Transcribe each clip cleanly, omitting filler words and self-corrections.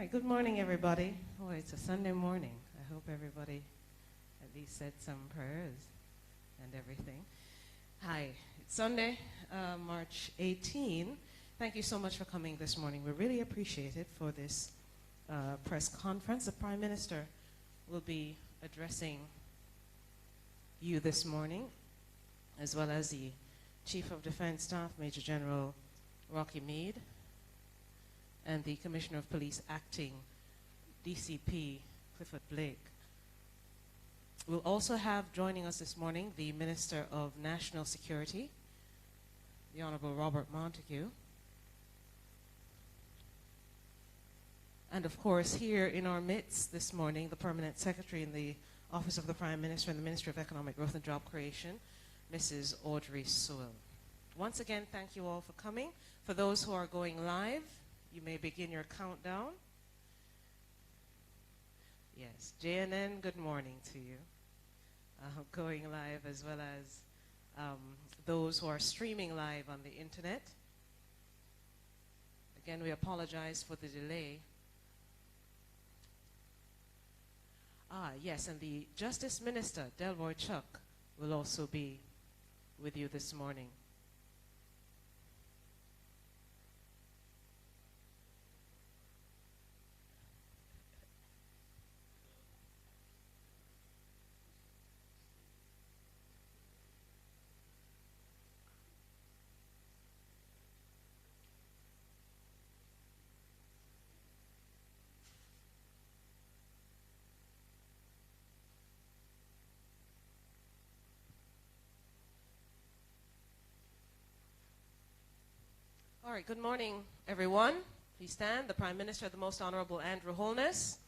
right, good morning, everybody. Oh, it's a Sunday morning. I hope everybody at least said some prayers and everything. Hi, it's Sunday, March 18. Thank you so much for coming this morning. We really appreciate it for this press conference. The Prime Minister will be addressing you this morning, as well as the Chief of Defense Staff, Major General Rocky Meade, and the Commissioner of Police Acting, DCP Clifford Blake. We'll also have joining us this morning the Minister of National Security, the Honorable Robert Montague. And of course, here in our midst this morning, the Permanent Secretary in the Office of the Prime Minister and the Ministry of Economic Growth and Job Creation, Mrs. Audrey Sewell. Once again, thank you all for coming. For those who are going live, you may begin your countdown. Yes, JNN, good morning to you. Going live, as well as those who are streaming live on the internet. Again, we apologize for the delay. Yes, and the Justice Minister, Delroy Chuck, will also be with you this morning. All right, good morning, everyone. Please stand. The Prime Minister, the Most Honorable Andrew Holness,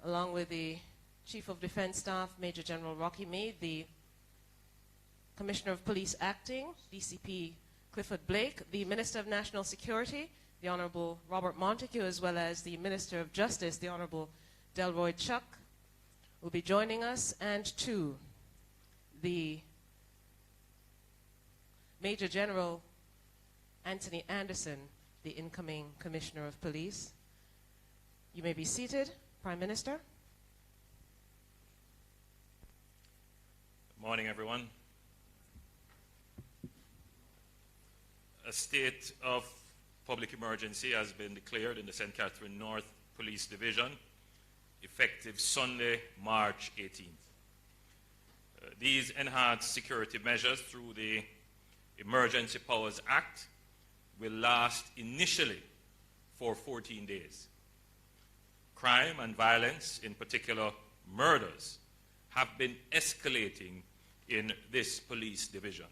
along with the Chief of Defense Staff, Major General Rocky Meade, the Commissioner of Police Acting, DCP Clifford Blake, the Minister of National Security, the Honorable Robert Montague, as well as the Minister of Justice, the Honorable Delroy Chuck, will be joining us, and to the Major General Anthony Anderson, the incoming Commissioner of Police. You may be seated, Prime Minister. Good morning, everyone. A state of public emergency has been declared in the St. Catherine North Police Division, effective Sunday, March 18th. These enhanced security measures through the Emergency Powers Act will last initially for 14 days. Crime and violence, in particular murders, have been escalating in this police division.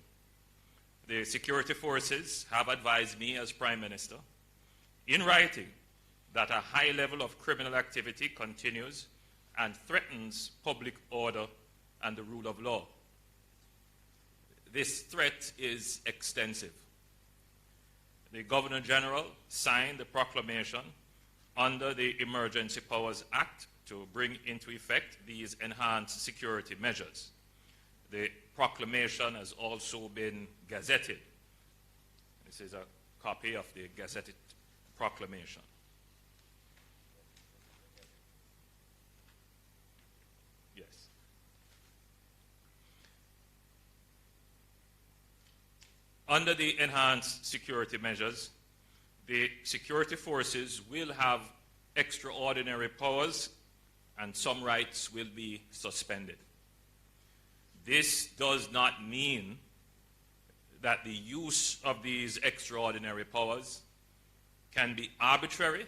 The security forces have advised me as Prime Minister in writing that a high level of criminal activity continues and threatens public order and the rule of law. This threat is extensive. The Governor General signed a proclamation under the Emergency Powers Act to bring into effect these enhanced security measures. The proclamation has also been gazetted. This is a copy of the gazetted proclamation. Yes. Under the enhanced security measures, the security forces will have extraordinary powers and some rights will be suspended. This does not mean that the use of these extraordinary powers can be arbitrary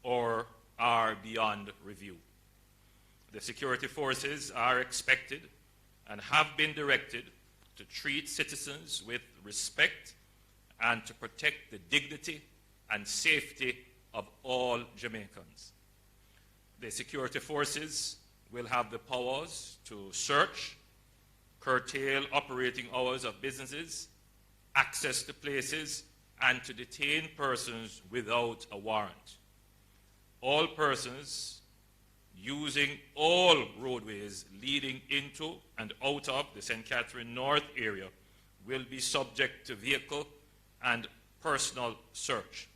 or are beyond review. The security forces are expected and have been directed to treat citizens with respect and to protect the dignity and safety of all Jamaicans. The security forces will have the powers to search, curtail operating hours of businesses, access to places, and to detain persons without a warrant. All persons using all roadways leading into and out of the St. Catherine North area will be subject to vehicle and personal search.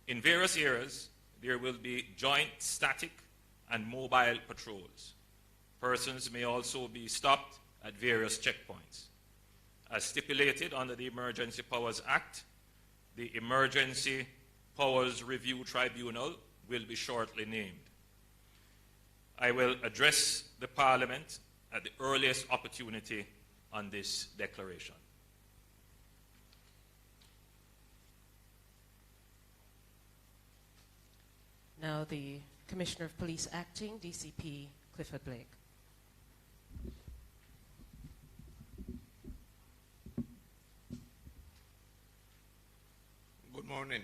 In various areas, there will be joint static and mobile patrols. Persons may also be stopped at various checkpoints. As stipulated under the Emergency Powers Act, the Emergency Powers Review Tribunal will be shortly named. I will address the Parliament at the earliest opportunity on this declaration. Now the Commissioner of Police Acting, DCP Clifford Blake. Good morning.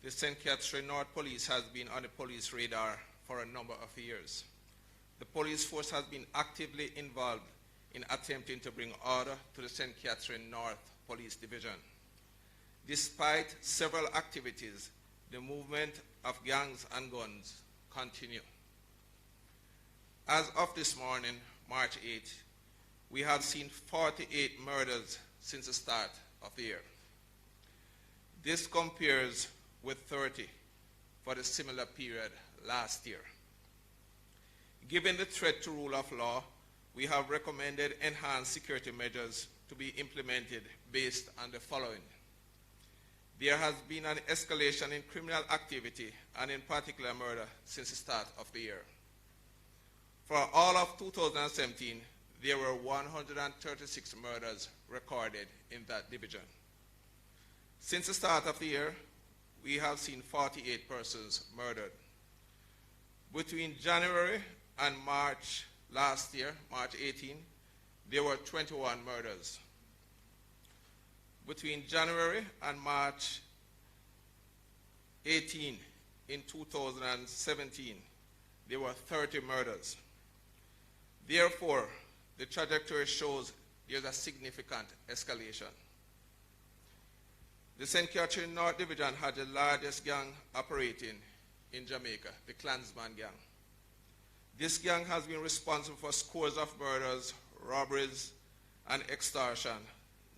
The St. Catherine North Police has been on the police radar for a number of years. The police force has been actively involved in attempting to bring order to the St. Catherine North Police Division. Despite several activities, the movement of gangs and guns continue. As of this morning, March 8, we have seen 48 murders since the start of the year. This compares with 30 for the similar period last year. Given the threat to rule of law, we have recommended enhanced security measures to be implemented based on the following. There has been an escalation in criminal activity and in particular murder since the start of the year. For all of 2017, there were 136 murders recorded in that division. Since the start of the year, we have seen 48 persons murdered. Between January and March last year, March 18, there were 21 murders. Between January and March 18 in 2017, there were 30 murders. Therefore, the trajectory shows there's a significant escalation. The St. Catherine North Division had the largest gang operating in Jamaica, the Klansman gang. This gang has been responsible for scores of murders, robberies, and extortion,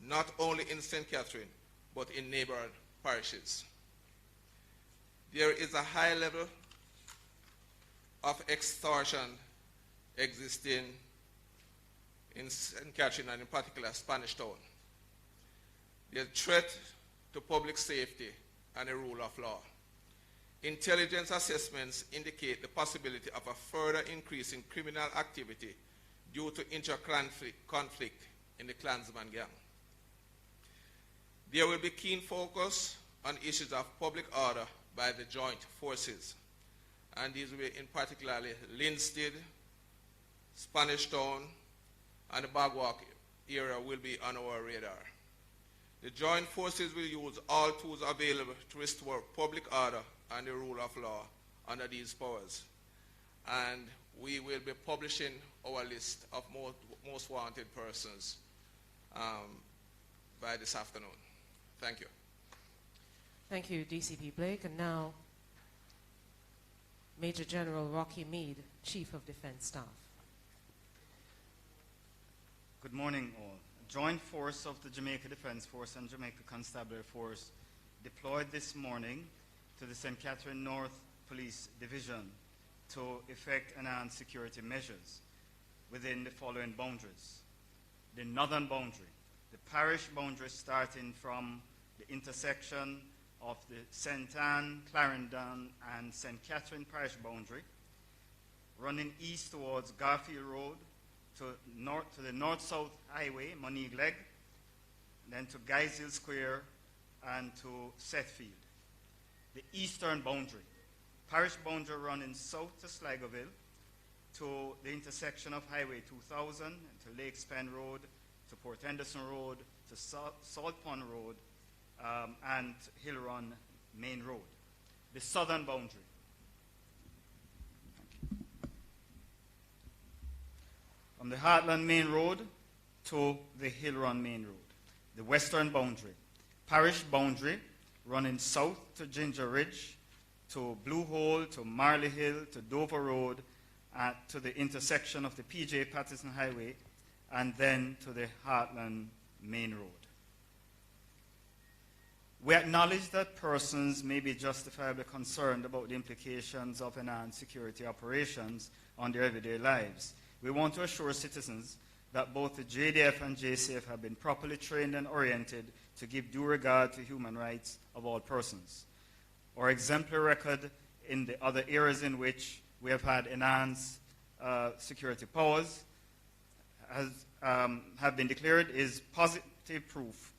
not only in St. Catherine, but in neighboring parishes. There is a high level of extortion existing in St. Catherine and in particular Spanish Town. There's threat to public safety and the rule of law. Intelligence assessments indicate the possibility of a further increase in criminal activity due to inter-conflict in the Klansman gang. There will be keen focus on issues of public order by the joint forces, and these will be in particularly Linstead, Spanish Town, and the Bagwalk area will be on our radar. The joint forces will use all tools available to restore public order and the rule of law under these powers. And we will be publishing our list of most wanted persons by this afternoon. Thank you. Thank you, DCP Blake. And now, Major General Rocky Mead, Chief of Defense Staff. Good morning, all. A joint force of the Jamaica Defense Force and Jamaica Constabulary Force deployed this morning to the St. Catherine North Police Division to effect enhanced security measures within the following boundaries. The northern boundary, the parish boundary starting from the intersection of the St. Anne, Clarendon, and St. Catherine parish boundary, running east towards Garfield Road, to the north-south highway, Monique Leg, then to Guys Square, and to Sethfield. The eastern boundary, parish boundary running south to Sligoville, to the intersection of Highway 2000, to Lake Spen Road, to Port Henderson Road, to Salt Pond Road, and Hill Run Main Road. The southern boundary, from the Heartland Main Road to the Hill Run Main Road. The western boundary, parish boundary running south to Ginger Ridge, to Blue Hole, to Marley Hill, to Dover Road, to the intersection of the P.J. Patterson Highway, and then to the Heartland Main Road. We acknowledge that persons may be justifiably concerned about the implications of enhanced security operations on their everyday lives. We want to assure citizens that both the JDF and JCF have been properly trained and oriented to give due regard to human rights of all persons. Our exemplary record in the other areas in which we have had enhanced security powers have been declared is positive proof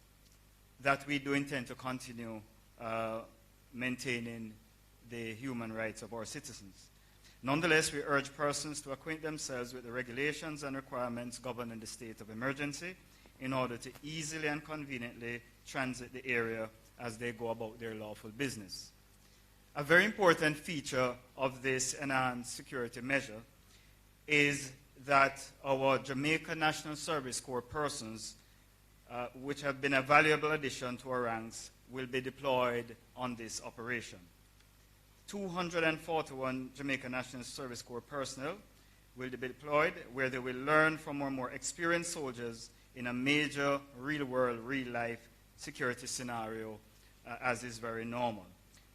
that we do intend to continue maintaining the human rights of our citizens. Nonetheless, we urge persons to acquaint themselves with the regulations and requirements governing the state of emergency in order to easily and conveniently transit the area as they go about their lawful business. A very important feature of this enhanced security measure is that our Jamaica National Service Corps persons, which have been a valuable addition to our ranks, will be deployed on this operation. 241 Jamaica National Service Corps personnel will be deployed, where they will learn from our more experienced soldiers in a major real-world, real-life security scenario, as is very normal.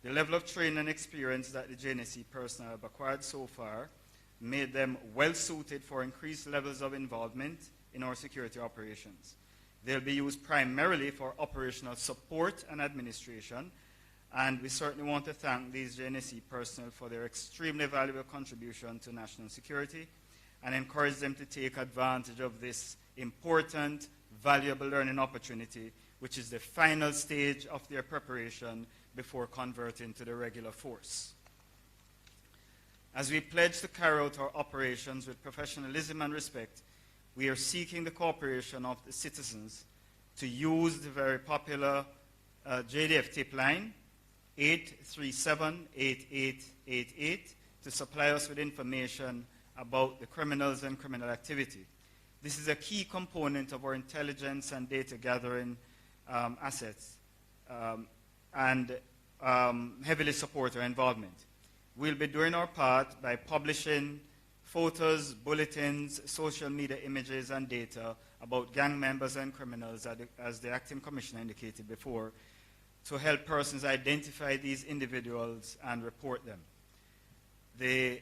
The level of training and experience that the JNSC personnel have acquired so far made them well-suited for increased levels of involvement in our security operations. They'll be used primarily for operational support and administration, and we certainly want to thank these JNSC personnel for their extremely valuable contribution to national security and encourage them to take advantage of this important, valuable learning opportunity, which is the final stage of their preparation before converting to the regular force. As we pledge to carry out our operations with professionalism and respect, we are seeking the cooperation of the citizens to use the very popular JDF tip line, 837-8888, to supply us with information about the criminals and criminal activity. This is a key component of our intelligence and data gathering assets and heavily support our involvement. We'll be doing our part by publishing photos, bulletins, social media images, and data about gang members and criminals, as the acting commissioner indicated before, to help persons identify these individuals and report them. The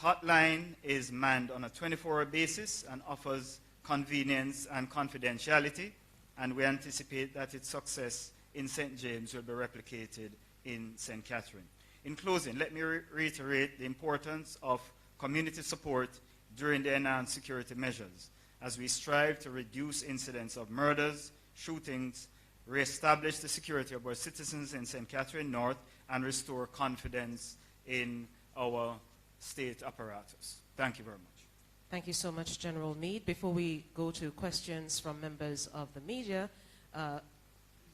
hotline is manned on a 24-hour basis and offers convenience and confidentiality, and we anticipate that its success in St. James will be replicated in St. Catherine. In closing, let me reiterate the importance of community support during the enhanced security measures as we strive to reduce incidents of murders, shootings, reestablish the security of our citizens in St. Catherine North, and restore confidence in our state apparatus. Thank you very much. Thank you so much, General Meade. Before we go to questions from members of the media,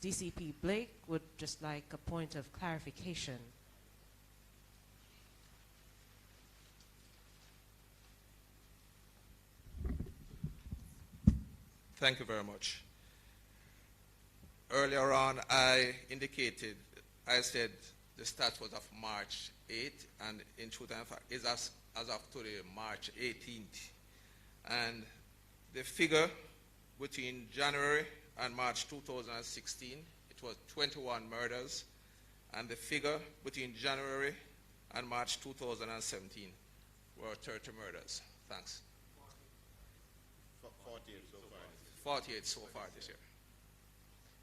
DCP Blake would just like a point of clarification. Thank you very much. Earlier on, I said the stat was of March 8th, and in truth and fact, is as of today, March 18th. And the figure between January and March 2016, it was 21 murders, and the figure between January and March 2017 were 30 murders. Thanks. 48 so far. 48 so far this year.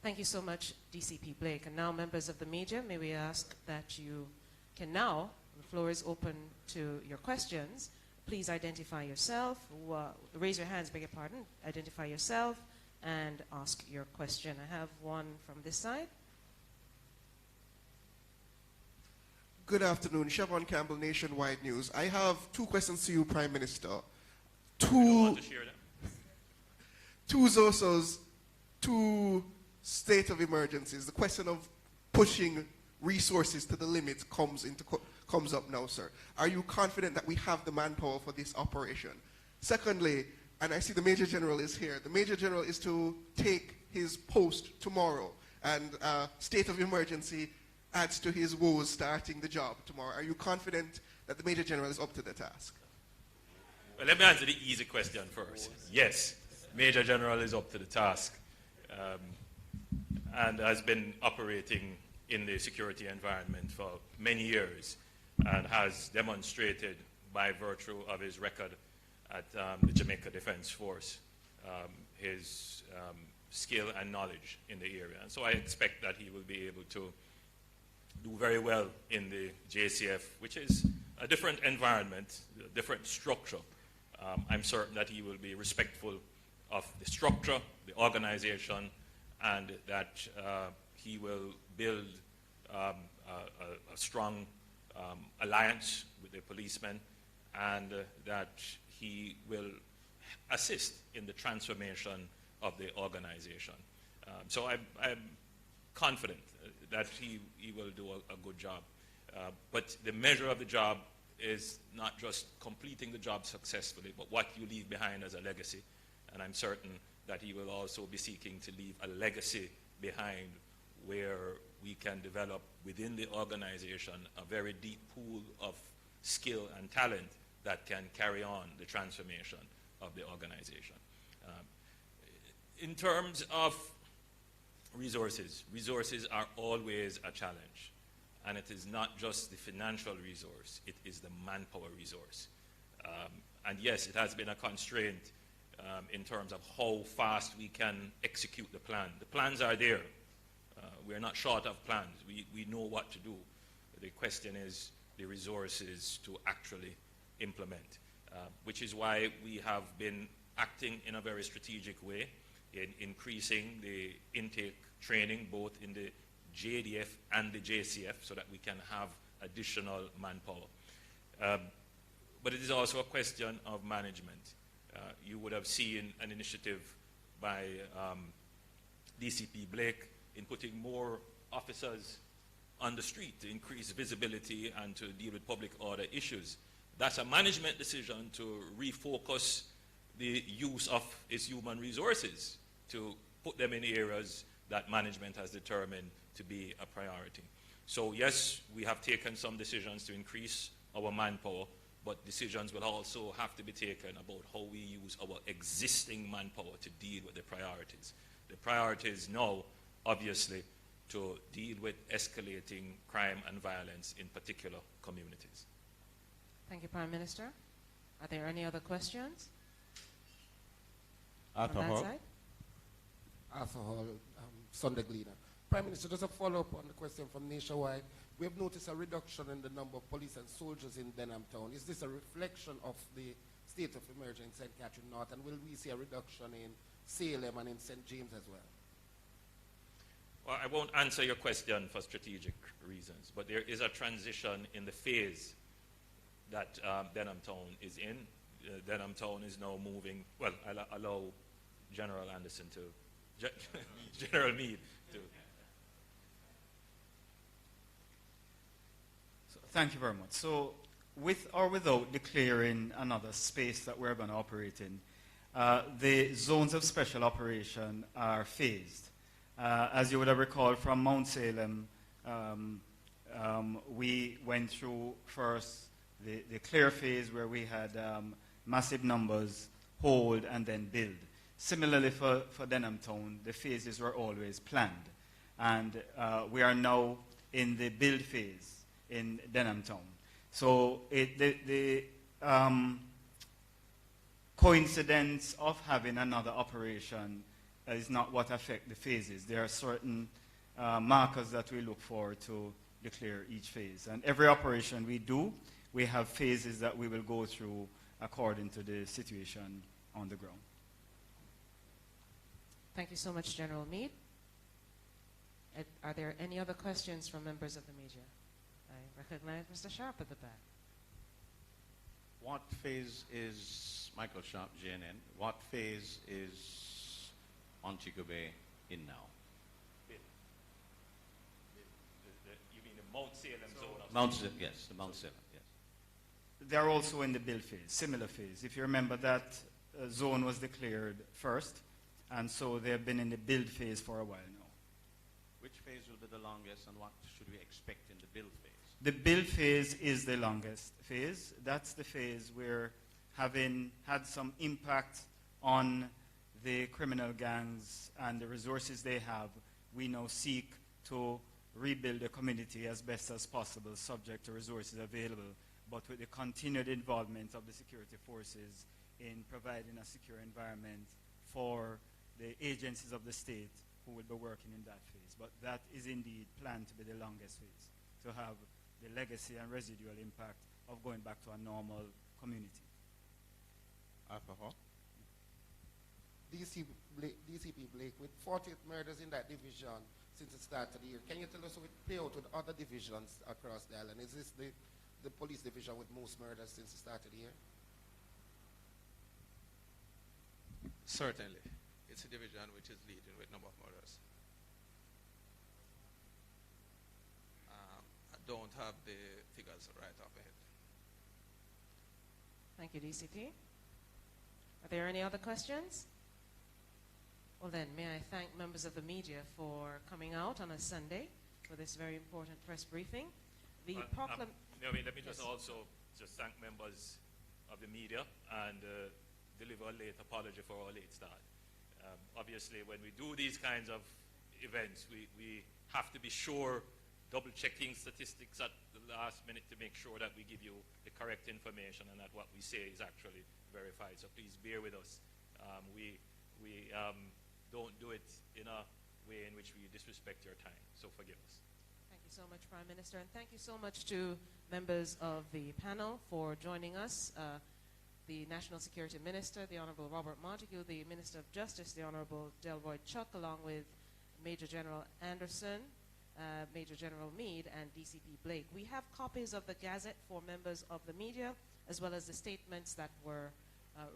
Thank you so much, DCP Blake. And now, members of the media, may we ask that you can now, the floor is open to your questions. Please identify yourself, raise your hands, beg your pardon, identify yourself, and ask your question. I have one from this side. Good afternoon, Siobhan Campbell, Nationwide News. I have two questions to you, Prime Minister. Two ZOSOs, two state of emergencies. The question of pushing resources to the limit comes up now, sir. Are you confident that we have the manpower for this operation? Secondly, and I see the Major General is here, the Major General is to take his post tomorrow, and state of emergency adds to his woes starting the job tomorrow. Are you confident that the Major General is up to the task? Well, let me answer the easy question first. Yes, Major General is up to the task. and has been operating in the security environment for many years and has demonstrated by virtue of his record at the Jamaica Defense Force his skill and knowledge in the area. And so I expect that he will be able to do very well in the JCF, which is a different environment, a different structure. I'm certain that he will be respectful of the structure, the organization, and that he will build a strong alliance with the policemen, and that he will assist in the transformation of the organization. So I'm confident that he will do a good job. But the measure of the job is not just completing the job successfully, but what you leave behind as a legacy. And I'm certain that he will also be seeking to leave a legacy behind where we can develop within the organization a very deep pool of skill and talent that can carry on the transformation of the organization. In terms of resources, resources are always a challenge. And it is not just the financial resource, it is the manpower resource. And yes, it has been a constraint in terms of how fast we can execute the plan. The plans are there. We're not short of plans. We know what to do. The question is the resources to actually implement, which is why we have been acting in a very strategic way in increasing the intake training both in the JDF and the JCF so that we can have additional manpower. But it is also a question of management. You would have seen an initiative by DCP Blake in putting more officers on the street to increase visibility and to deal with public order issues. That's a management decision to refocus the use of its human resources, to put them in areas that management has determined to be a priority. So yes, we have taken some decisions to increase our manpower, but decisions will also have to be taken about how we use our existing manpower to deal with the priorities. The priorities now, obviously, to deal with escalating crime and violence in particular communities. Thank you, Prime Minister. Are there any other questions? Arthur on that Hall. side? Arthur Hall, Sunday Gleaner. Prime Minister, just a follow-up on the question from Nationwide. We have noticed a reduction in the number of police and soldiers in Denham Town. Is this a reflection of the state of emergency in St. Catherine North, and will we see a reduction in Salem and in St. James as well? Well, I won't answer your question for strategic reasons, but there is a transition in the phase that Denham Town is in. Denham Town is now moving, well, I'll allow General Anderson to, General Meade to. So, thank you very much. So with or without declaring another space that we're going to operate in, the zones of special operation are phased. As you would have recalled from Mount Salem, we went through first the clear phase where we had massive numbers, hold, and then build. Similarly for Denham Town, the phases were always planned. And we are now in the build phase in Denham Town. So the coincidence of having another operation is not what affects the phases. There are certain markers that we look for to declare each phase. And every operation we do, we have phases that we will go through according to the situation on the ground. Thank you so much, General Meade. Are there any other questions from members of the media? I recognize Mr. Sharp at the back. What phase is, Michael Sharp, JNN, what phase is Montego Bay in now? You mean the Mount Salem zone? Mount Salem, yes, the Mount Salem, yes. They're also in the build phase, similar phase. If you remember, that zone was declared first, and so they've been in the build phase for a while now. Which phase will be the longest, and what should we expect in the build phase? The build phase is the longest phase. That's the phase where, having had some impact on the criminal gangs and the resources they have, we now seek to rebuild the community as best as possible, subject to resources available, but with the continued involvement of the security forces in providing a secure environment for the agencies of the state who will be working in that phase. But that is indeed planned to be the longest phase, to have the legacy and residual impact of going back to a normal community. Alcohol. DCP Blake, with 48 murders in that division since the start of the year, can you tell us how it play out with other divisions across the island? Is this the police division with most murders since the start of the year? Certainly. It's a division which is leading with number of murders. I don't have the figures right off my head. Thank you, DCP. Are there any other questions? Well then, may I thank members of the media for coming out on a Sunday for this very important press briefing. The Naomi, let me Yes. just also just thank members of the media and deliver a late apology for our late start. Obviously, when we do these kinds of events, we have to be sure, double-checking statistics at the last minute to make sure that we give you the correct information and that what we say is actually verified. So please bear with us. We don't do it in a way in which we disrespect your time. So forgive us. Thank you so much, Prime Minister, and thank you so much to members of the panel for joining us. The National Security Minister, the Honorable Robert Montague, the Minister of Justice, the Honorable Delroy Chuck, along with Major General Anderson, Major General Meade, and DCP Blake. We have copies of the Gazette for members of the media, as well as the statements that were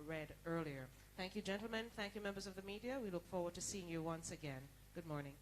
read earlier. Thank you, gentlemen. Thank you, members of the media. We look forward to seeing you once again. Good morning.